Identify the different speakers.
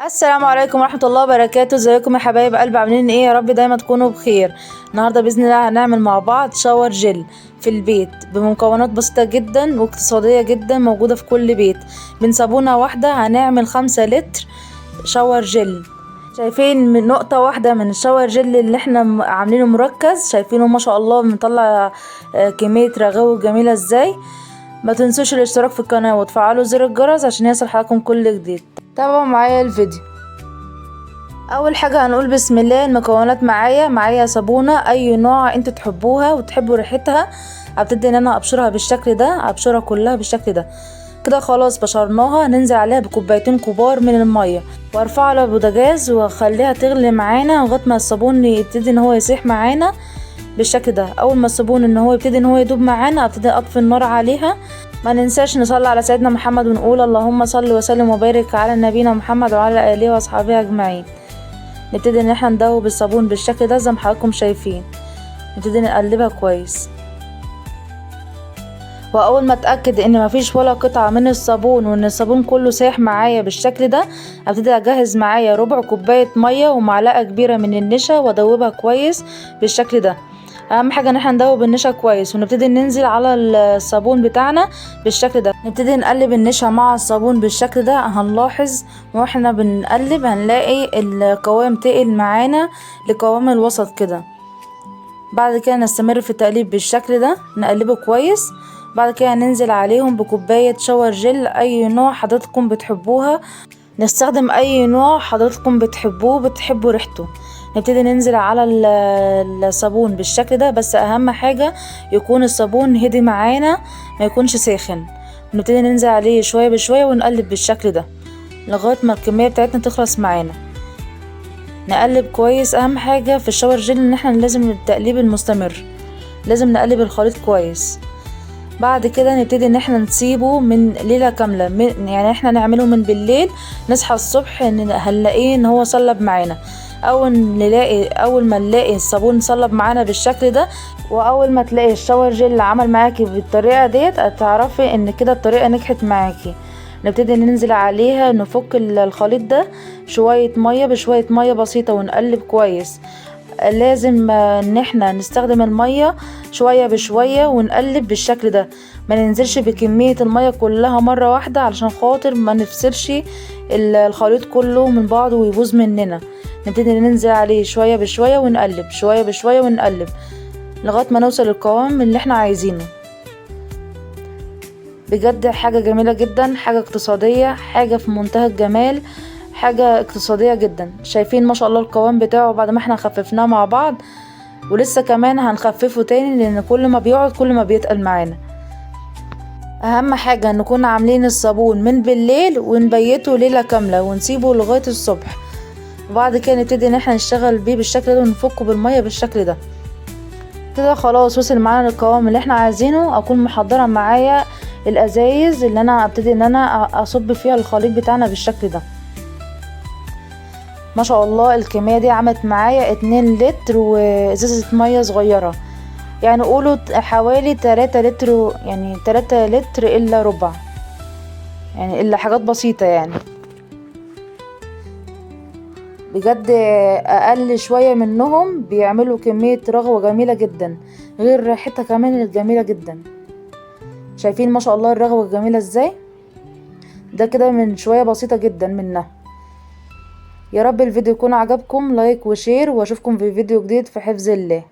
Speaker 1: السلام عليكم ورحمة الله وبركاته. ازيكم يا حبايب قلب؟ عاملين ايه؟ يا رب دايما تكونوا بخير. النهارده باذن الله هنعمل مع بعض شاور جل في البيت بمكونات بسيطة جدا واقتصادية جدا موجودة في كل بيت. من صابونة واحدة هنعمل 5 لتر شاور جل. شايفين من نقطة واحدة من الشاور جل اللي احنا عاملينه مركز؟ شايفينه ما شاء الله مطلع كمية رغوة جميلة ازاي. ما تنسوش الاشتراك في القناة وتفعلوا زر الجرس عشان يصل حلقكم كل جديد. تابعوا معايا الفيديو. اول حاجة هنقول بسم الله. المكونات معايا صابونة اي نوع انتوا تحبوها وتحبوا ريحتها. هبتدي ان انا ابشرها بالشكل ده، ابشرها كلها بالشكل ده كده. خلاص بشرناها، ننزل عليها بكوبايتين كبار من المية وارفعها على البوتاجاز واخليها تغلي معانا لغايه ما الصابون يبتدي ان هو يسيح معانا بالشكل ده. اول ما الصابون ان هو يبتدي ان هو يدوب معانا ابتدي اطفي النار عليها. ما ننساش نصلي على سيدنا محمد ونقول اللهم صل وسلم وبارك على نبينا محمد وعلى اله واصحابه اجمعين. نبتدي ان احنا ندوب الصابون بالشكل ده زي ما حضراتكم شايفين. نبتدي نقلبها كويس، واول ما اتاكد ان مفيش ولا قطعه من الصابون وان الصابون كله سايح معايا بالشكل ده، ابتدي اجهز معايا ربع كوبايه ميه ومعلقه كبيره من النشا وادوبها كويس بالشكل ده. اهم حاجه ان احنا ندوب النشا كويس ونبتدي ننزل على الصابون بتاعنا بالشكل ده. نبتدي نقلب النشا مع الصابون بالشكل ده. هنلاحظ واحنا بنقلب هنلاقي القوام تقل معانا لقوام الوسط كده. بعد كده نستمر في التقليب بالشكل ده، نقلبه كويس. بعد كده ننزل عليهم بكوباية شاور جل اي نوع حضرتكم بتحبوها. نستخدم اي نوع حضرتكم بتحبوا ريحته. نبتدي ننزل على الصابون بالشكل ده، بس اهم حاجة يكون الصابون هدي معانا ما يكونش ساخن. نبتدي ننزل عليه شوية بشوية ونقلب بالشكل ده لغاية ما الكمية بتاعتنا تخلص معانا. نقلب كويس. اهم حاجة في الشاور جل ان احنا لازم التقليب المستمر، لازم نقلب الخليط كويس. بعد كده نبتدي ان احنا نسيبه من ليلة كاملة، يعني احنا نعمله من بالليل، نصحى الصبح هنلاقيه ان هو صلب معانا. اول ما نلاقي الصابون صلب معانا بالشكل ده، واول ما تلاقي الشاور جل عمل معاكي بالطريقة ديت، هتعرفي ان كده الطريقة نجحت معاكي. نبتدي ننزل عليها نفك الخليط ده شوية مية بشوية مية بسيطة ونقلب كويس. لازم ان احنا نستخدم المية شوية بشوية ونقلب بالشكل ده. ما ننزلش بكمية المية كلها مرة واحدة علشان خاطر ما نفسرش الخليط كله من بعضه ويبوظ مننا. نبتدي ننزل عليه شوية بشوية ونقلب، شوية بشوية ونقلب لغاية ما نوصل للقوام اللي احنا عايزينه. بجد حاجة جميلة جدا، حاجة اقتصادية، حاجة في منتهى الجمال، حاجة اقتصادية جدا. شايفين ما شاء الله القوام بتاعه بعد ما احنا خففناه مع بعض، ولسه كمان هنخففه تاني لان كل ما بيقعد كل ما بيتقل معانا. اهم حاجة نكون عاملين الصابون من بالليل ونبيته ليلة كاملة ونسيبه لغاية الصبح. وبعد كده نبتدي ان احنا نشتغل بيه بالشكل ده ونفكه بالمية بالشكل ده كده. خلاص وصل معانا للقوام اللي احنا عايزينه. اكون محضرة معايا الازايز اللي انا ابتدي ان انا اصب فيها الخليط بتاعنا بالشكل ده. ما شاء الله الكمية دي عملت معايا 2 لتر وازازة مية صغيرة، يعني قولوا حوالي 3 لتر، يعني 3 لتر الا ربع، يعني الا حاجات بسيطة يعني. بجد اقل شوية منهم بيعملوا كمية رغوة جميلة جدا، غير ريحتها كمان الجميلة جدا. شايفين ما شاء الله الرغوة الجميلة ازاي؟ ده كده من شوية بسيطة جدا منها. يا رب الفيديو يكون عجبكم. لايك وشير، واشوفكم في فيديو جديد في حفظ الله.